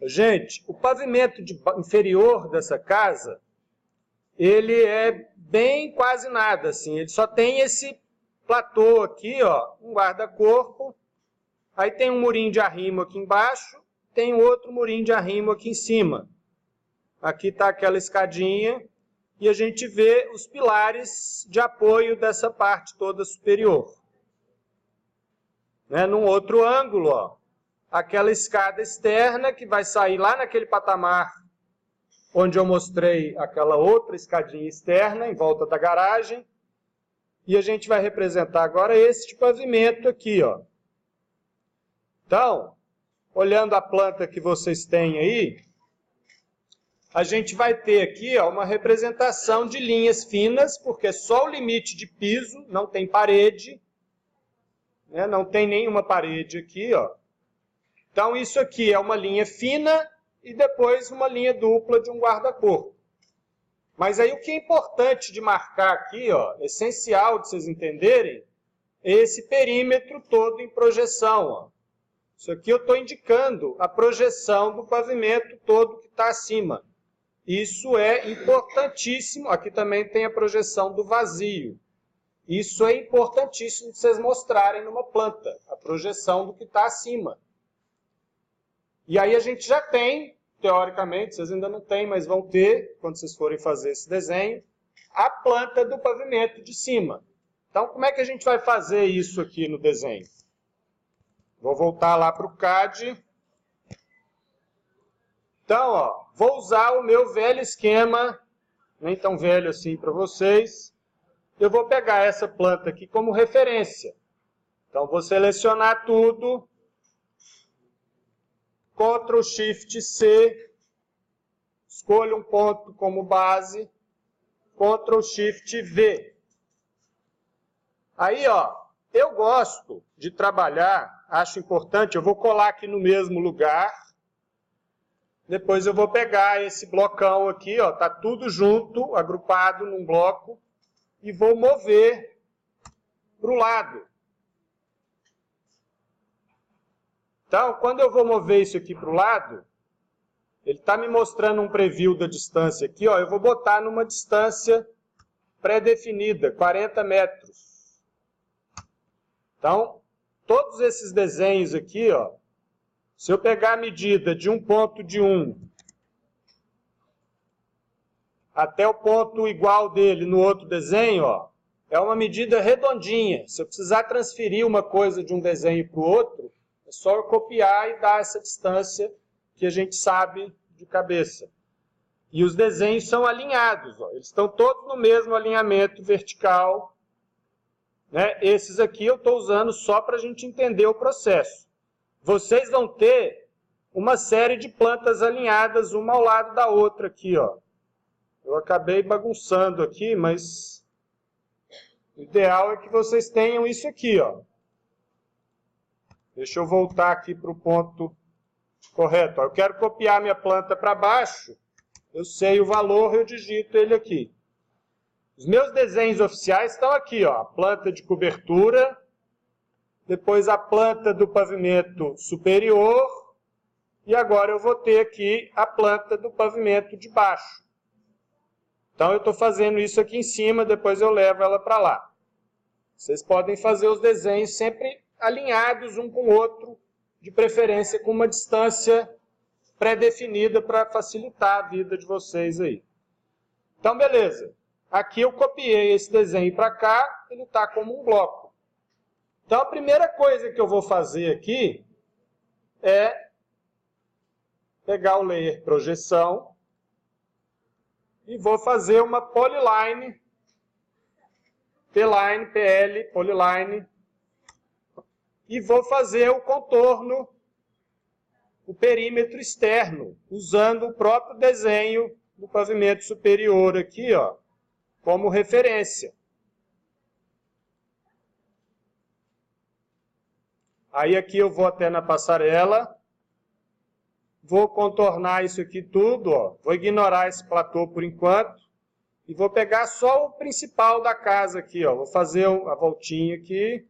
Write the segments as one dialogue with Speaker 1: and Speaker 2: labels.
Speaker 1: Gente, o pavimento inferior dessa casa, ele é bem quase nada, assim. Ele só tem esse platô aqui, ó, um guarda-corpo. Aí tem um murinho de arrimo aqui embaixo, tem outro murinho de arrimo aqui em cima. Aqui está aquela escadinha e a gente vê os pilares de apoio dessa parte toda superior. Né? Num outro ângulo, ó, aquela escada externa que vai sair lá naquele patamar onde eu mostrei aquela outra escadinha externa em volta da garagem. E a gente vai representar agora este pavimento aqui, ó. Então, olhando a planta que vocês têm aí, a gente vai ter aqui, ó, uma representação de linhas finas, porque só o limite de piso, não tem parede, né? Não tem nenhuma parede aqui, ó. Então, isso aqui é uma linha fina e depois uma linha dupla de um guarda-corpo. Mas aí o que é importante de marcar aqui, ó, essencial de vocês entenderem, é esse perímetro todo em projeção, ó. Isso aqui eu estou indicando a projeção do pavimento todo que está acima. Isso é importantíssimo. Aqui também tem a projeção do vazio. Isso é importantíssimo de vocês mostrarem numa planta, a projeção do que está acima. E aí a gente já tem, teoricamente, vocês ainda não têm, mas vão ter, quando vocês forem fazer esse desenho, a planta do pavimento de cima. Então, como é que a gente vai fazer isso aqui no desenho? Vou voltar lá para o CAD. Então, ó, vou usar o meu velho esquema, nem tão velho assim para vocês. Eu vou pegar essa planta aqui como referência. Então, vou selecionar tudo. Ctrl Shift C. Escolho um ponto como base. Ctrl Shift V. Aí, ó, eu gosto de trabalhar, acho importante, eu vou colar aqui no mesmo lugar. Depois eu vou pegar esse blocão aqui, ó, tá tudo junto, agrupado num bloco, e vou mover para o lado. Então, quando eu vou mover isso aqui para o lado, ele está me mostrando um preview da distância aqui, ó, eu vou botar numa distância pré-definida, 40 metros. Então, todos esses desenhos aqui, ó, se eu pegar a medida de um ponto de 1 até o ponto igual dele no outro desenho, ó, é uma medida redondinha. Se eu precisar transferir uma coisa de um desenho para o outro, é só eu copiar e dar essa distância que a gente sabe de cabeça. E os desenhos são alinhados, ó, eles estão todos no mesmo alinhamento vertical. Né? Esses aqui eu estou usando só para a gente entender o processo. Vocês vão ter uma série de plantas alinhadas uma ao lado da outra aqui, ó. Eu acabei bagunçando aqui, mas o ideal é que vocês tenham isso aqui, ó. Deixa eu voltar aqui para o ponto correto. Ó. Eu quero copiar minha planta para baixo, eu sei o valor, eu digito ele aqui. Os meus desenhos oficiais estão aqui, ó, a planta de cobertura, depois a planta do pavimento superior, e agora eu vou ter aqui a planta do pavimento de baixo. Então eu estou fazendo isso aqui em cima, depois eu levo ela para lá. Vocês podem fazer os desenhos sempre alinhados um com o outro, de preferência com uma distância pré-definida para facilitar a vida de vocês aí. Então, beleza. Aqui eu copiei esse desenho para cá, ele está como um bloco. Então, a primeira coisa que eu vou fazer aqui é pegar o layer projeção e vou fazer uma polyline, P-line, PL, polyline, e vou fazer o contorno, o perímetro externo, usando o próprio desenho do pavimento superior aqui, ó, como referência. Aí aqui eu vou até na passarela, vou contornar isso aqui tudo, ó, vou ignorar esse platô por enquanto, e vou pegar só o principal da casa aqui, ó, vou fazer a voltinha aqui.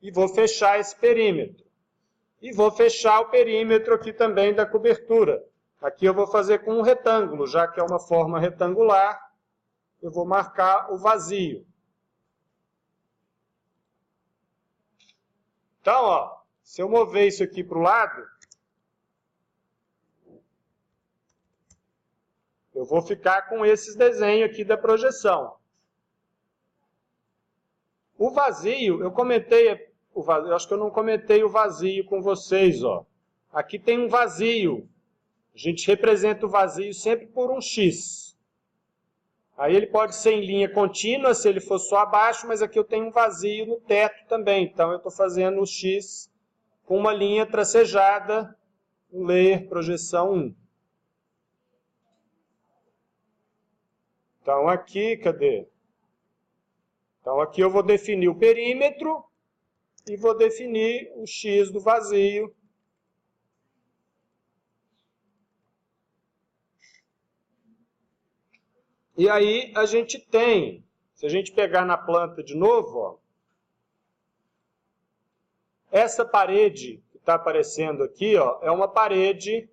Speaker 1: e vou fechar esse perímetro. E vou fechar o perímetro aqui também da cobertura. Aqui eu vou fazer com um retângulo, já que é uma forma retangular, eu vou marcar o vazio. Então, ó, se eu mover isso aqui para o lado, eu vou ficar com esses desenhos aqui da projeção. O vazio, eu acho que eu não comentei o vazio com vocês, ó. Aqui tem um vazio. A gente representa o vazio sempre por um X. Aí ele pode ser em linha contínua, se ele for só abaixo, mas aqui eu tenho um vazio no teto também. Então eu estou fazendo o X com uma linha tracejada no layer projeção 1. Então aqui, cadê? Então aqui eu vou definir o perímetro e vou definir o X do vazio. E aí a gente tem, se a gente pegar na planta de novo, ó, essa parede que está aparecendo aqui, ó, é uma parede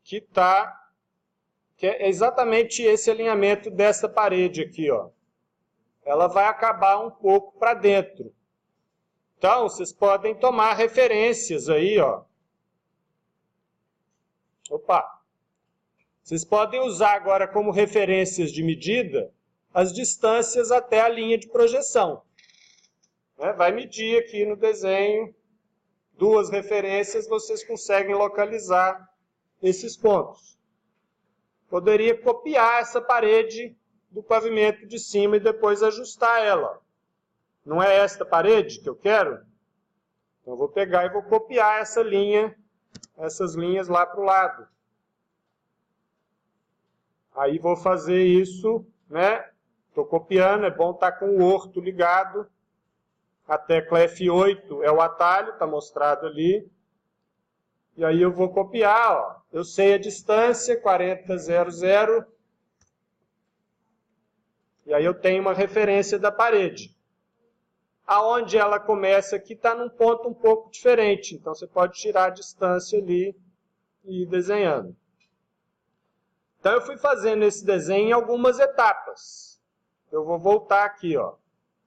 Speaker 1: que é exatamente esse alinhamento dessa parede aqui, ó. Ela vai acabar um pouco para dentro. Então, vocês podem tomar referências aí, ó. Opa! Vocês podem usar agora como referências de medida as distâncias até a linha de projeção. Vai medir aqui no desenho 2 referências, vocês conseguem localizar esses pontos. Poderia copiar essa parede do pavimento de cima e depois ajustar ela. Não é esta parede que eu quero? Então eu vou pegar e vou copiar essa linha, essas linhas lá para o lado. Aí vou fazer isso, né? Estou copiando, é bom estar com o orto ligado. A tecla F8 é o atalho, está mostrado ali. E aí eu vou copiar, ó. Eu sei a distância, 40, 00. E aí eu tenho uma referência da parede. Aonde ela começa aqui está num ponto um pouco diferente. Então você pode tirar a distância ali e ir desenhando. Então eu fui fazendo esse desenho em algumas etapas. Eu vou voltar aqui, ó.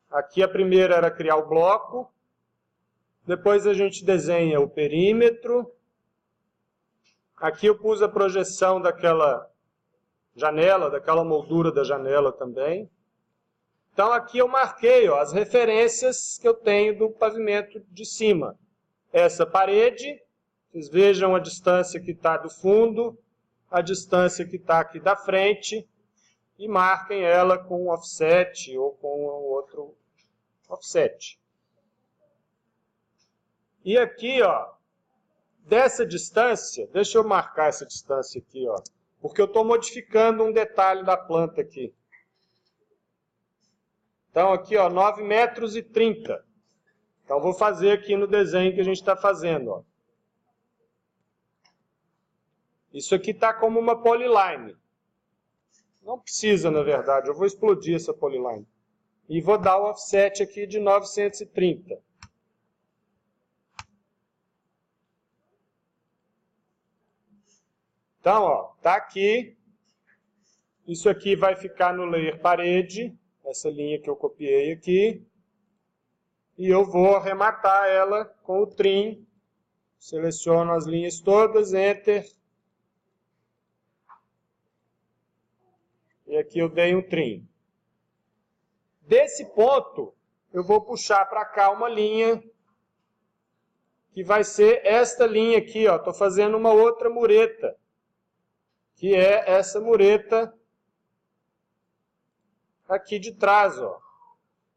Speaker 1: Aqui a primeira era criar o bloco. Depois a gente desenha o perímetro. Aqui eu pus a projeção daquela janela, daquela moldura da janela também. Então aqui eu marquei, ó, as referências que eu tenho do pavimento de cima. Essa parede, vocês vejam a distância que está do fundo, a distância que está aqui da frente, e marquem ela com um offset ou com outro offset. E aqui, ó, dessa distância, deixa eu marcar essa distância aqui, ó, porque eu estou modificando um detalhe da planta aqui. Então aqui, ó, 9,30 metros. Então vou fazer aqui no desenho que a gente está fazendo, ó. Isso aqui está como uma polyline. Não precisa, na verdade, eu vou explodir essa polyline. E vou dar o offset aqui de 930. Então, ó, tá aqui. Isso aqui vai ficar no layer parede, essa linha que eu copiei aqui. E eu vou arrematar ela com o trim. Seleciono as linhas todas, Enter. E aqui eu dei um trim. Desse ponto, eu vou puxar para cá uma linha, que vai ser esta linha aqui, ó. Estou fazendo uma outra mureta, que é essa mureta aqui de trás, ó.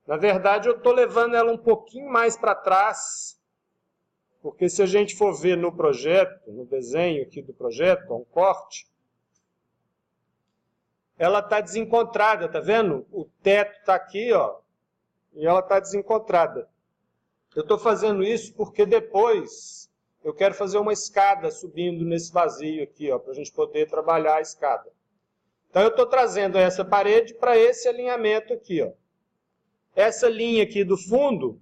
Speaker 1: Na verdade, eu estou levando ela um pouquinho mais para trás, porque se a gente for ver no projeto, no desenho aqui do projeto, ó, um corte, ela está desencontrada, tá vendo? O teto está aqui, ó, e ela está desencontrada. Eu estou fazendo isso porque depois eu quero fazer uma escada subindo nesse vazio aqui, ó, para a gente poder trabalhar a escada. Então eu estou trazendo essa parede para esse alinhamento aqui, ó. Essa linha aqui do fundo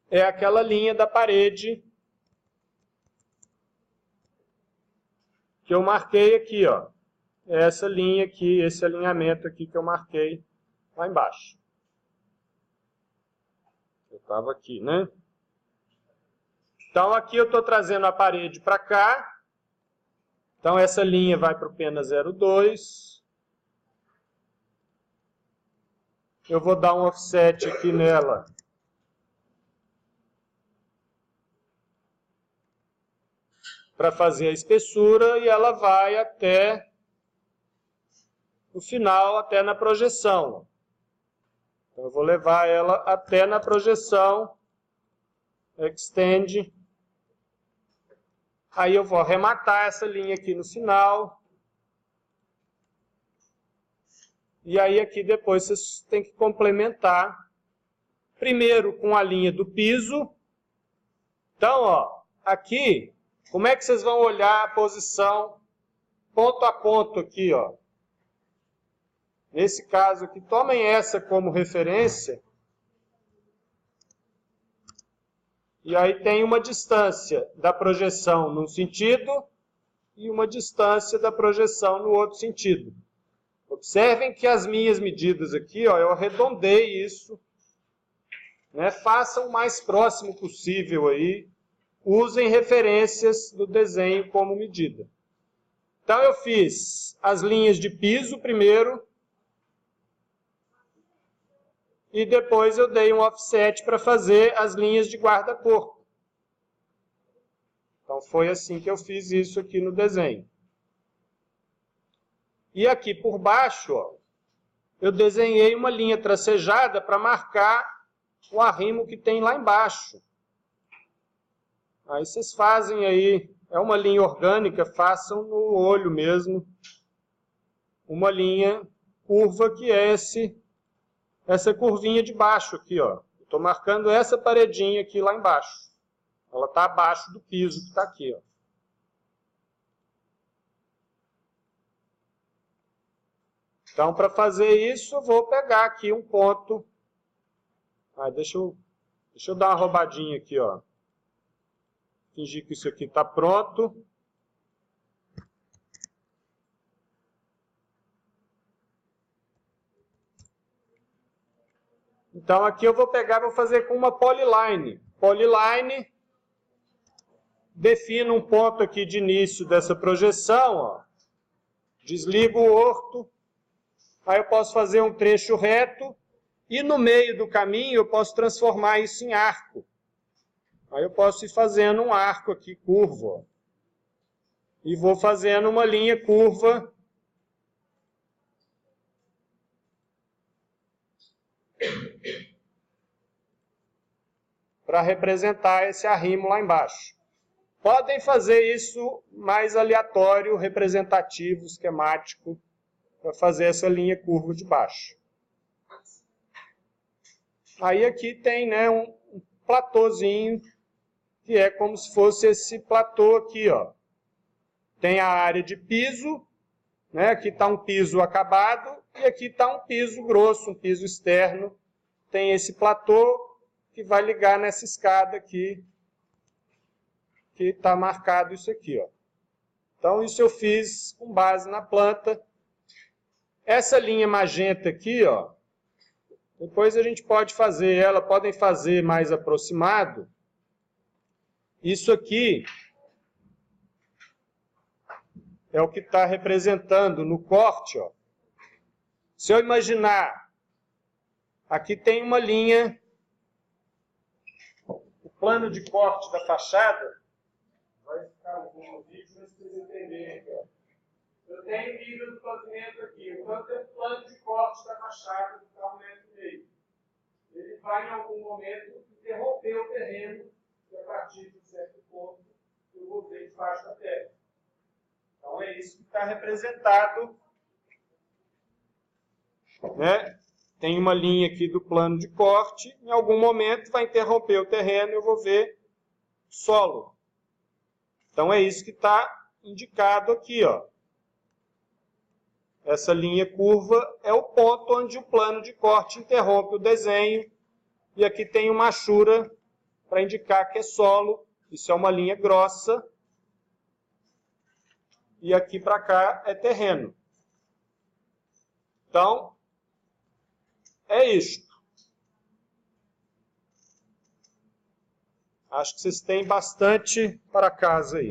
Speaker 1: é aquela linha da parede que eu marquei aqui, ó. É essa linha aqui, esse alinhamento aqui que eu marquei lá embaixo. Eu estava aqui, né? Então, aqui eu estou trazendo a parede para cá. Então, essa linha vai para o pena 02. Eu vou dar um offset aqui nela. Para fazer a espessura, e ela vai até o final, até na projeção. Então, eu vou levar ela até na projeção, extend. Aí eu vou arrematar essa linha aqui no final. E aí aqui depois vocês têm que complementar. Primeiro com a linha do piso. Então, ó, aqui, como é que vocês vão olhar a posição ponto a ponto aqui, ó? Nesse caso aqui, tomem essa como referência. E aí tem uma distância da projeção num sentido e uma distância da projeção no outro sentido. Observem que as minhas medidas aqui, ó, eu arredondei isso, né? Façam o mais próximo possível aí. Usem referências do desenho como medida. Então eu fiz as linhas de piso primeiro. E depois eu dei um offset para fazer as linhas de guarda-corpo. Então foi assim que eu fiz isso aqui no desenho. E aqui por baixo, ó, eu desenhei uma linha tracejada para marcar o arrimo que tem lá embaixo. Aí vocês fazem aí, é uma linha orgânica, façam no olho mesmo, uma linha curva que é essa curvinha de baixo aqui, ó. Estou marcando essa paredinha aqui lá embaixo. Ela está abaixo do piso que está aqui, ó. Então, para fazer isso, eu vou pegar aqui um ponto. Deixa eu dar uma roubadinha aqui, ó. Fingir que isso aqui está pronto. Então, aqui eu vou pegar e vou fazer com uma polyline. Polyline, defino um ponto aqui de início dessa projeção, ó. Desligo o orto. Aí eu posso fazer um trecho reto. E no meio do caminho eu posso transformar isso em arco. Aí eu posso ir fazendo um arco aqui curvo, ó. E vou fazendo uma linha curva. Para representar esse arrimo lá embaixo. Podem fazer isso mais aleatório, representativo, esquemático, para fazer essa linha curva de baixo. Aí aqui tem, né, um platôzinho, que é como se fosse esse platô aqui, ó. Tem a área de piso, né, aqui está um piso acabado, e aqui está um piso grosso, um piso externo. Tem esse platô que vai ligar nessa escada aqui, que está marcado isso aqui, ó. Então, isso eu fiz com base na planta. Essa linha magenta aqui, ó, depois a gente pode fazer ela, podem fazer mais aproximado. Isso aqui é o que está representando no corte, ó. Se eu imaginar, aqui tem uma linha, o plano de corte da fachada, vai ficar no vídeo, mas vocês entenderem aqui, ó. Eu tenho nível do pavimento aqui, enquanto é o plano de corte da fachada, que está 1,5 metro. Ele vai, em algum momento, interromper o terreno, e a partir de um certo ponto, eu vou ver debaixo da terra. Então, é isso que está representado, né? Tem uma linha aqui do plano de corte, em algum momento vai interromper o terreno e eu vou ver solo. Então, é isso que está indicado aqui, ó. Essa linha curva é o ponto onde o plano de corte interrompe o desenho. E aqui tem uma achura para indicar que é solo. Isso é uma linha grossa. E aqui para cá é terreno. Então, é isto. Acho que vocês têm bastante para casa aí.